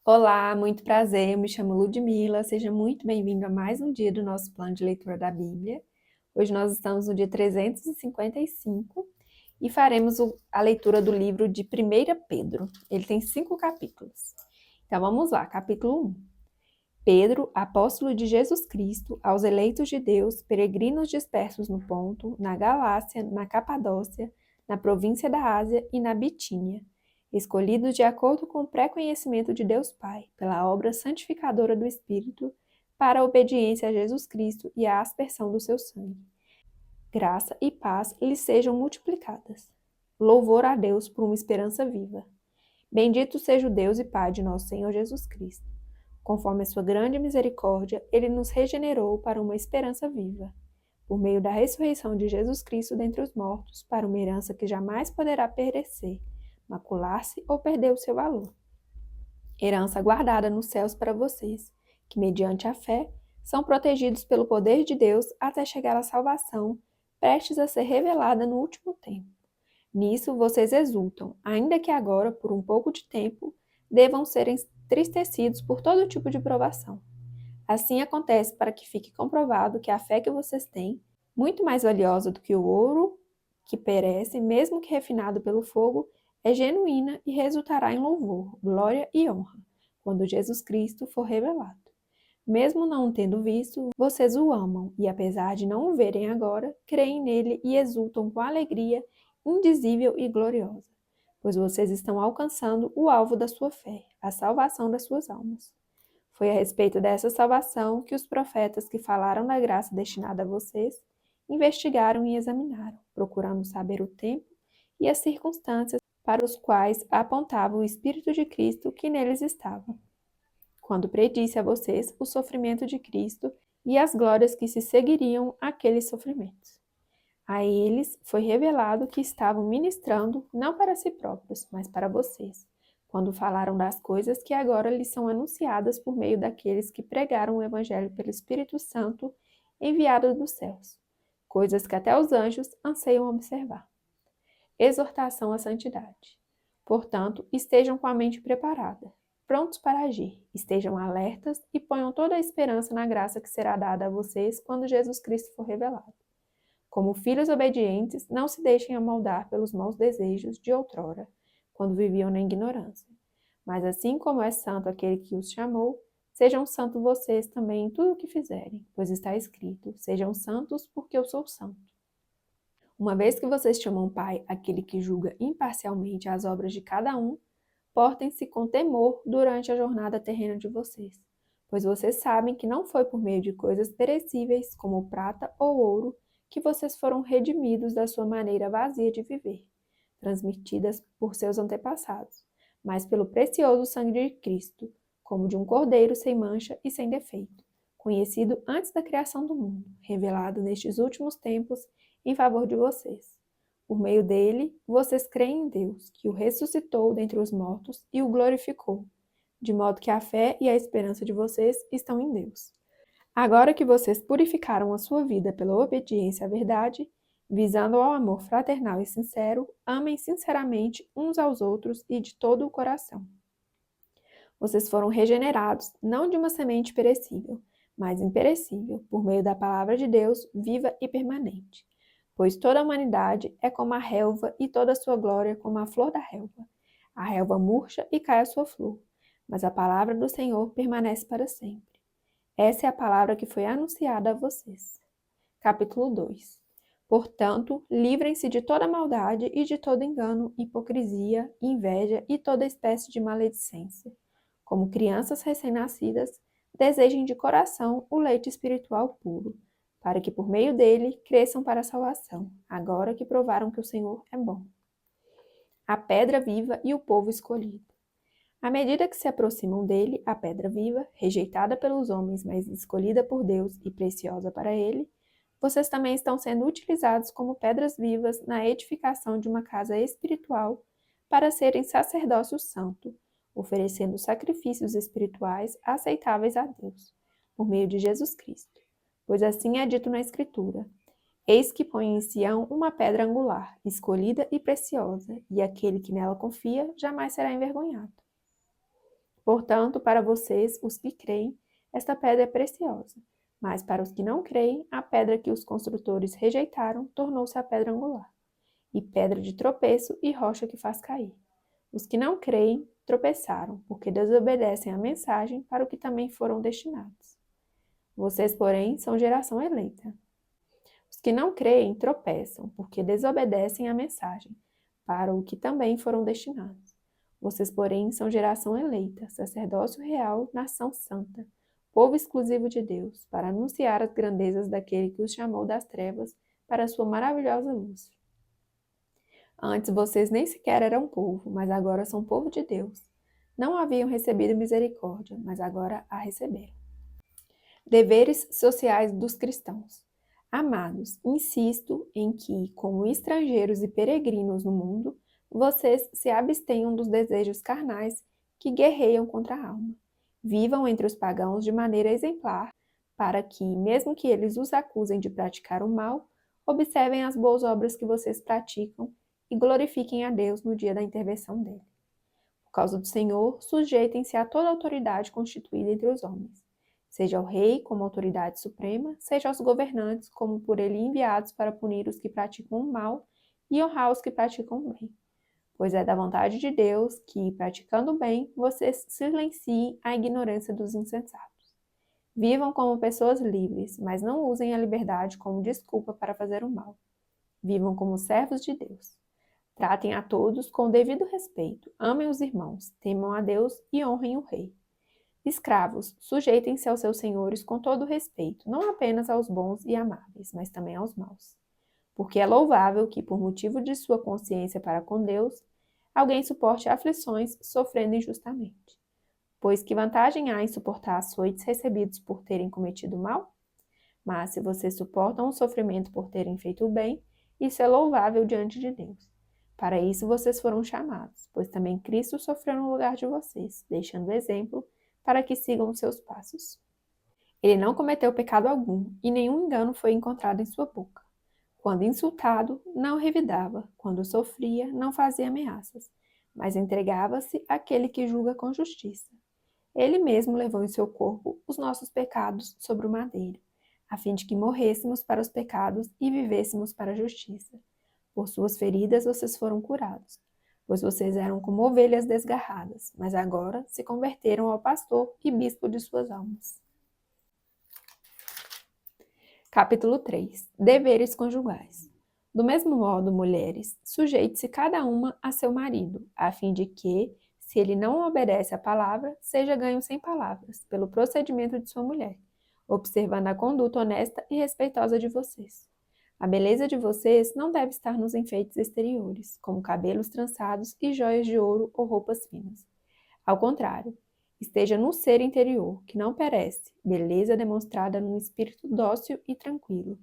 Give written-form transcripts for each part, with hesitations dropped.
Olá, muito prazer. Eu me chamo Ludmila. Seja muito bem-vindo a mais um dia do nosso plano de leitura da Bíblia. Hoje nós estamos no dia 355 e faremos a leitura do livro de 1 Pedro. Ele tem 5 capítulos. Então vamos lá, capítulo 1. Pedro, apóstolo de Jesus Cristo, aos eleitos de Deus, peregrinos dispersos no Ponto, na Galácia, na Capadócia, na província da Ásia e na Bitínia, escolhidos de acordo com o pré-conhecimento de Deus Pai, pela obra santificadora do Espírito, para a obediência a Jesus Cristo e a aspersão do seu sangue. Graça e paz lhes sejam multiplicadas. Louvor a Deus por uma esperança viva. Bendito seja o Deus e Pai de nosso Senhor Jesus Cristo. Conforme a sua grande misericórdia, ele nos regenerou para uma esperança viva, por meio da ressurreição de Jesus Cristo dentre os mortos, para uma herança que jamais poderá perecer, macular-se ou perder o seu valor. Herança guardada nos céus para vocês, que mediante a fé são protegidos pelo poder de Deus até chegar à salvação, prestes a ser revelada no último tempo. Nisso vocês exultam, ainda que agora, por um pouco de tempo, devam ser entristecidos por todo tipo de provação. Assim acontece para que fique comprovado que a fé que vocês têm, muito mais valiosa do que o ouro que perece, mesmo que refinado pelo fogo, é genuína e resultará em louvor, glória e honra, quando Jesus Cristo for revelado. Mesmo não o tendo visto, vocês o amam e, apesar de não o verem agora, creem nele e exultam com alegria indizível e gloriosa, pois vocês estão alcançando o alvo da sua fé, a salvação das suas almas. Foi a respeito dessa salvação que os profetas que falaram da graça destinada a vocês investigaram e examinaram, procurando saber o tempo e as circunstâncias para os quais apontava o Espírito de Cristo que neles estava, quando predisse a vocês o sofrimento de Cristo e as glórias que se seguiriam àqueles sofrimentos. A eles foi revelado que estavam ministrando não para si próprios, mas para vocês, quando falaram das coisas que agora lhes são anunciadas por meio daqueles que pregaram o Evangelho pelo Espírito Santo enviado dos céus, coisas que até os anjos anseiam observar. Exortação à santidade. Portanto, estejam com a mente preparada, prontos para agir, estejam alertas e ponham toda a esperança na graça que será dada a vocês quando Jesus Cristo for revelado. Como filhos obedientes, não se deixem amoldar pelos maus desejos de outrora, quando viviam na ignorância. Mas assim como é santo aquele que os chamou, sejam santos vocês também em tudo o que fizerem, pois está escrito: sejam santos porque eu sou santo. Uma vez que vocês chamam Pai aquele que julga imparcialmente as obras de cada um, portem-se com temor durante a jornada terrena de vocês, pois vocês sabem que não foi por meio de coisas perecíveis, como prata ou ouro, que vocês foram redimidos da sua maneira vazia de viver, transmitidas por seus antepassados, mas pelo precioso sangue de Cristo, como de um cordeiro sem mancha e sem defeito, conhecido antes da criação do mundo, revelado nestes últimos tempos em favor de vocês. Por meio dele, vocês creem em Deus, que o ressuscitou dentre os mortos e o glorificou, de modo que a fé e a esperança de vocês estão em Deus. Agora que vocês purificaram a sua vida pela obediência à verdade, visando ao amor fraternal e sincero, amem sinceramente uns aos outros e de todo o coração. Vocês foram regenerados, não de uma semente perecível, mas imperecível, por meio da palavra de Deus, viva e permanente. Pois toda a humanidade é como a relva e toda a sua glória como a flor da relva. A relva murcha e cai a sua flor, mas a palavra do Senhor permanece para sempre. Essa é a palavra que foi anunciada a vocês. Capítulo 2. Portanto, livrem-se de toda maldade e de todo engano, hipocrisia, inveja e toda espécie de maledicência. Como crianças recém-nascidas, desejem de coração o leite espiritual puro, para que por meio dele cresçam para a salvação, agora que provaram que o Senhor é bom. A pedra viva e o povo escolhido. À medida que se aproximam dele, a pedra viva, rejeitada pelos homens, mas escolhida por Deus e preciosa para ele, vocês também estão sendo utilizados como pedras vivas na edificação de uma casa espiritual para serem sacerdócio santo, oferecendo sacrifícios espirituais aceitáveis a Deus, por meio de Jesus Cristo. Pois assim é dito na Escritura: eis que põe em Sião uma pedra angular, escolhida e preciosa, e aquele que nela confia jamais será envergonhado. Portanto, para vocês, os que creem, esta pedra é preciosa. Mas para os que não creem, a pedra que os construtores rejeitaram tornou-se a pedra angular, e pedra de tropeço e rocha que faz cair. Os que não creem tropeçaram, porque desobedecem à mensagem para o que também foram destinados. Vocês, porém, são geração eleita. Os que não creem tropeçam, porque desobedecem à mensagem, para o que também foram destinados. Vocês, porém, são geração eleita, sacerdócio real, nação santa, povo exclusivo de Deus, para anunciar as grandezas daquele que os chamou das trevas para a sua maravilhosa luz. Antes vocês nem sequer eram povo, mas agora são povo de Deus. Não haviam recebido misericórdia, mas agora a receberam. Deveres sociais dos cristãos. Amados, insisto em que, como estrangeiros e peregrinos no mundo, vocês se abstenham dos desejos carnais que guerreiam contra a alma. Vivam entre os pagãos de maneira exemplar, para que, mesmo que eles os acusem de praticar o mal, observem as boas obras que vocês praticam e glorifiquem a Deus no dia da intervenção dele. Por causa do Senhor, sujeitem-se a toda autoridade constituída entre os homens, seja o rei como autoridade suprema, seja os governantes como por ele enviados para punir os que praticam o mal e honrar os que praticam o bem. Pois é da vontade de Deus que, praticando o bem, vocês silenciem a ignorância dos insensatos. Vivam como pessoas livres, mas não usem a liberdade como desculpa para fazer o mal. Vivam como servos de Deus. Tratem a todos com o devido respeito, amem os irmãos, temam a Deus e honrem o rei. Escravos, sujeitem-se aos seus senhores com todo respeito, não apenas aos bons e amáveis, mas também aos maus. Porque é louvável que, por motivo de sua consciência para com Deus, alguém suporte aflições sofrendo injustamente. Pois que vantagem há em suportar açoites recebidos por terem cometido mal? Mas se vocês suportam o sofrimento por terem feito o bem, isso é louvável diante de Deus. Para isso vocês foram chamados, pois também Cristo sofreu no lugar de vocês, deixando exemplo para que sigam os seus passos. Ele não cometeu pecado algum, e nenhum engano foi encontrado em sua boca. Quando insultado, não revidava, quando sofria, não fazia ameaças, mas entregava-se àquele que julga com justiça. Ele mesmo levou em seu corpo os nossos pecados sobre o madeiro, a fim de que morrêssemos para os pecados e vivêssemos para a justiça. Por suas feridas vocês foram curados, pois vocês eram como ovelhas desgarradas, mas agora se converteram ao pastor e bispo de suas almas. Capítulo 3. Deveres conjugais. Do mesmo modo, mulheres, sujeite-se cada uma a seu marido, a fim de que, se ele não obedece à palavra, seja ganho sem palavras, pelo procedimento de sua mulher, observando a conduta honesta e respeitosa de vocês. A beleza de vocês não deve estar nos enfeites exteriores, como cabelos trançados e joias de ouro ou roupas finas. Ao contrário, esteja no ser interior, que não perece, beleza demonstrada num espírito dócil e tranquilo, o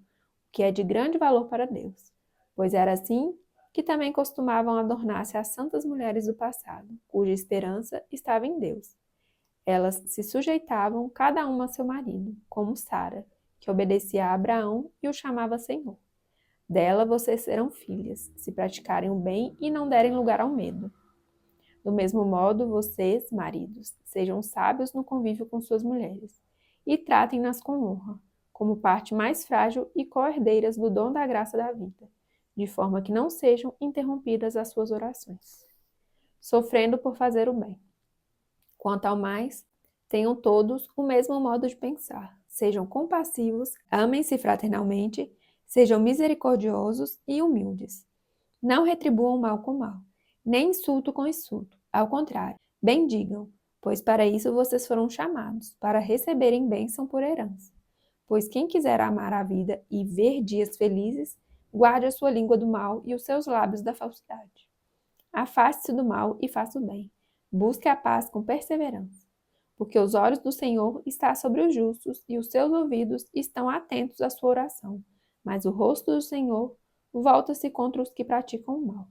que é de grande valor para Deus, pois era assim que também costumavam adornar-se as santas mulheres do passado, cuja esperança estava em Deus. Elas se sujeitavam cada uma a seu marido, como Sara, que obedecia a Abraão e o chamava Senhor. Dela vocês serão filhas, se praticarem o bem e não derem lugar ao medo. Do mesmo modo, vocês, maridos, sejam sábios no convívio com suas mulheres e tratem-nas com honra, como parte mais frágil e co-herdeiras do dom da graça da vida, de forma que não sejam interrompidas as suas orações, sofrendo por fazer o bem. Quanto ao mais, tenham todos o mesmo modo de pensar, sejam compassivos, amem-se fraternalmente, sejam misericordiosos e humildes. Não retribuam mal com mal, nem insulto com insulto. Ao contrário, bendigam, pois para isso vocês foram chamados, para receberem bênção por herança. Pois quem quiser amar a vida e ver dias felizes, guarde a sua língua do mal e os seus lábios da falsidade. Afaste-se do mal e faça o bem. Busque a paz com perseverança. Porque os olhos do Senhor estão sobre os justos e os seus ouvidos estão atentos à sua oração. Mas o rosto do Senhor volta-se contra os que praticam o mal.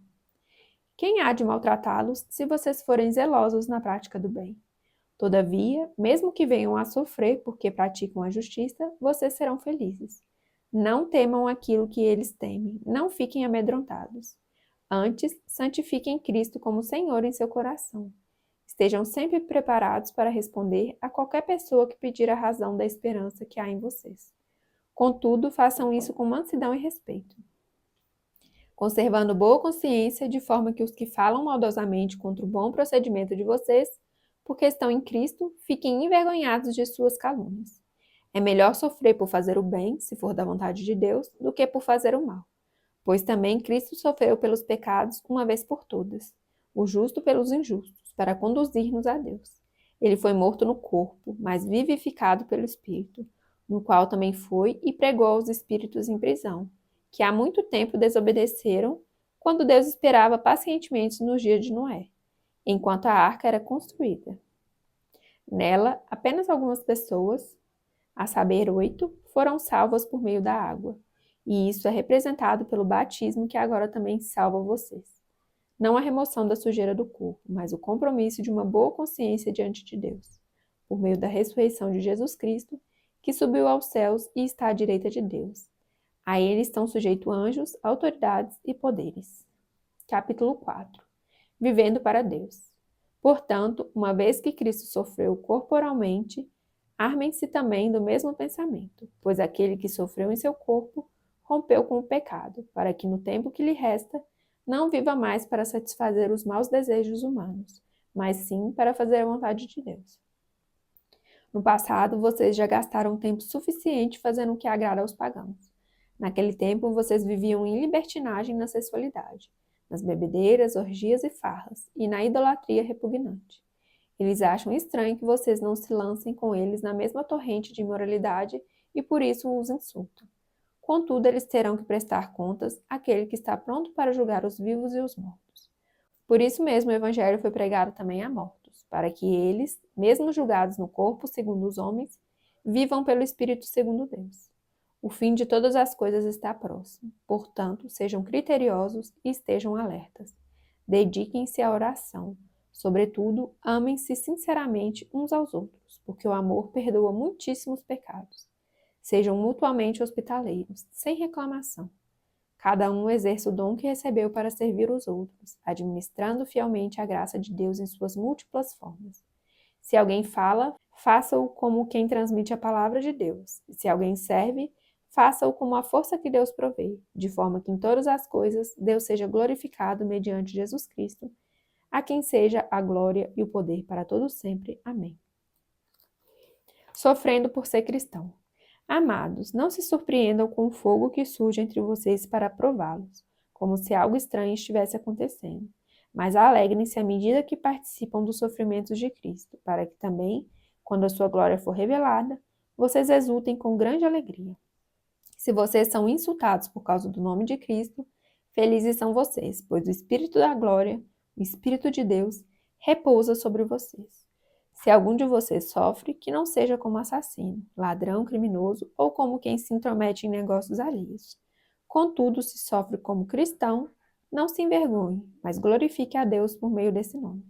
Quem há de maltratá-los se vocês forem zelosos na prática do bem? Todavia, mesmo que venham a sofrer porque praticam a justiça, vocês serão felizes. Não temam aquilo que eles temem, não fiquem amedrontados. Antes, santifiquem Cristo como Senhor em seu coração. Estejam sempre preparados para responder a qualquer pessoa que pedir a razão da esperança que há em vocês. Contudo, façam isso com mansidão e respeito, conservando boa consciência, de forma que os que falam maldosamente contra o bom procedimento de vocês, porque estão em Cristo, fiquem envergonhados de suas calúnias. É melhor sofrer por fazer o bem, se for da vontade de Deus, do que por fazer o mal. Pois também Cristo sofreu pelos pecados uma vez por todas, o justo pelos injustos, para conduzir-nos a Deus. Ele foi morto no corpo, mas vivificado pelo Espírito, no qual também foi e pregou aos espíritos em prisão, que há muito tempo desobedeceram, quando Deus esperava pacientemente nos dias de Noé, enquanto a arca era construída. Nela, apenas algumas pessoas, a saber 8, foram salvas por meio da água, e isso é representado pelo batismo que agora também salva vocês. Não a remoção da sujeira do corpo, mas o compromisso de uma boa consciência diante de Deus, por meio da ressurreição de Jesus Cristo, que subiu aos céus e está à direita de Deus. A ele estão sujeitos anjos, autoridades e poderes. Capítulo 4. Vivendo para Deus. Portanto, uma vez que Cristo sofreu corporalmente, armem-se também do mesmo pensamento, pois aquele que sofreu em seu corpo rompeu com o pecado, para que no tempo que lhe resta, não viva mais para satisfazer os maus desejos humanos, mas sim para fazer a vontade de Deus. No passado, vocês já gastaram tempo suficiente fazendo o que agrada aos pagãos. Naquele tempo, vocês viviam em libertinagem na sexualidade, nas bebedeiras, orgias e farras, e na idolatria repugnante. Eles acham estranho que vocês não se lancem com eles na mesma torrente de imoralidade e por isso os insultam. Contudo, eles terão que prestar contas àquele que está pronto para julgar os vivos e os mortos. Por isso mesmo o Evangelho foi pregado também a mortos, para que eles, mesmo julgados no corpo segundo os homens, vivam pelo Espírito segundo Deus. O fim de todas as coisas está próximo. Portanto, sejam criteriosos e estejam alertas. Dediquem-se à oração. Sobretudo, amem-se sinceramente uns aos outros, porque o amor perdoa muitíssimos pecados. Sejam mutuamente hospitaleiros, sem reclamação. Cada um exerça o dom que recebeu para servir os outros, administrando fielmente a graça de Deus em suas múltiplas formas. Se alguém fala, faça-o como quem transmite a palavra de Deus. E se alguém serve, faça-o com a força que Deus provê, de forma que em todas as coisas Deus seja glorificado mediante Jesus Cristo, a quem seja a glória e o poder para todos sempre. Amém. Sofrendo por ser cristão. Amados, não se surpreendam com o fogo que surge entre vocês para prová-los, como se algo estranho estivesse acontecendo, mas alegrem-se à medida que participam dos sofrimentos de Cristo, para que também, quando a sua glória for revelada, vocês exultem com grande alegria. Se vocês são insultados por causa do nome de Cristo, felizes são vocês, pois o Espírito da glória, o Espírito de Deus, repousa sobre vocês. Se algum de vocês sofre, que não seja como assassino, ladrão, criminoso ou como quem se intromete em negócios alheios. Contudo, se sofre como cristão, não se envergonhe, mas glorifique a Deus por meio desse nome.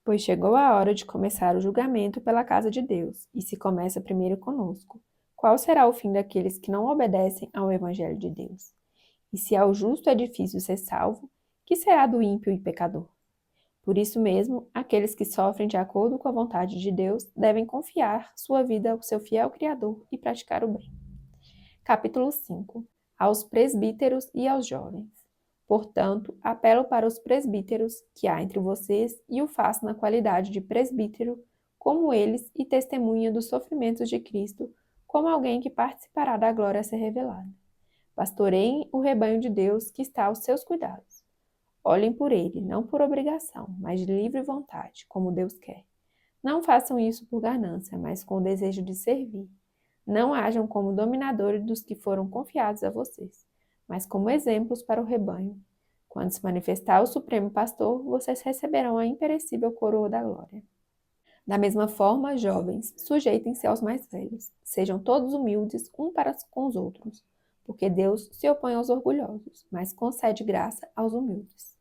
Pois chegou a hora de começar o julgamento pela casa de Deus, e se começa primeiro conosco. Qual será o fim daqueles que não obedecem ao Evangelho de Deus? E se ao justo é difícil ser salvo, que será do ímpio e pecador? Por isso mesmo, aqueles que sofrem de acordo com a vontade de Deus devem confiar sua vida ao seu fiel Criador e praticar o bem. Capítulo 5. Aos presbíteros e aos jovens. Portanto, apelo para os presbíteros que há entre vocês e o faço na qualidade de presbítero, como eles, e testemunha dos sofrimentos de Cristo, como alguém que participará da glória a ser revelada. Pastoreiem o rebanho de Deus que está aos seus cuidados. Olhem por ele, não por obrigação, mas de livre vontade, como Deus quer. Não façam isso por ganância, mas com o desejo de servir. Não hajam como dominadores dos que foram confiados a vocês, mas como exemplos para o rebanho. Quando se manifestar o Supremo Pastor, vocês receberão a imperecível coroa da glória. Da mesma forma, jovens, sujeitem-se aos mais velhos. Sejam todos humildes um para com os outros, porque Deus se opõe aos orgulhosos, mas concede graça aos humildes.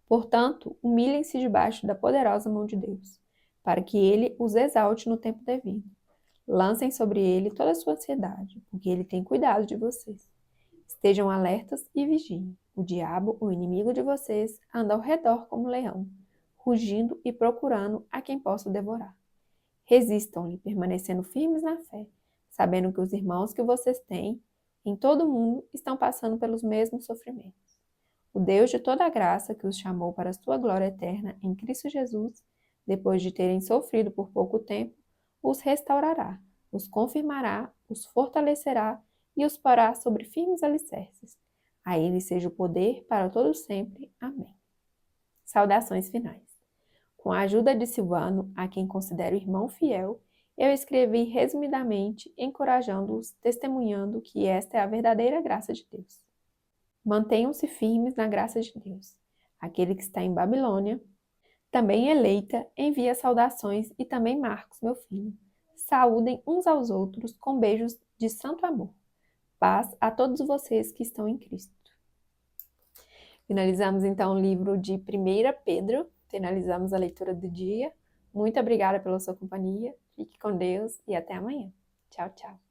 Portanto, humilhem-se debaixo da poderosa mão de Deus, para que ele os exalte no tempo devido. Lancem sobre ele toda a sua ansiedade, porque ele tem cuidado de vocês. Estejam alertas e vigiem. O diabo, o inimigo de vocês, anda ao redor como leão, rugindo e procurando a quem possa devorar. Resistam-lhe, permanecendo firmes na fé, sabendo que os irmãos que vocês têm em todo o mundo estão passando pelos mesmos sofrimentos. O Deus de toda a graça, que os chamou para a sua glória eterna em Cristo Jesus, depois de terem sofrido por pouco tempo, os restaurará, os confirmará, os fortalecerá e os porá sobre firmes alicerces. A ele seja o poder para todos sempre. Amém. Saudações finais. Com a ajuda de Silvano, a quem considero irmão fiel, eu escrevi resumidamente, encorajando-os, testemunhando que esta é a verdadeira graça de Deus. Mantenham-se firmes na graça de Deus. Aquele que está em Babilônia, também eleita, envia saudações, e também Marcos, meu filho. Saúdem uns aos outros com beijos de santo amor. Paz a todos vocês que estão em Cristo. Finalizamos então o livro de 1 Pedro, finalizamos a leitura do dia. Muito obrigada pela sua companhia, fique com Deus e até amanhã. Tchau, tchau.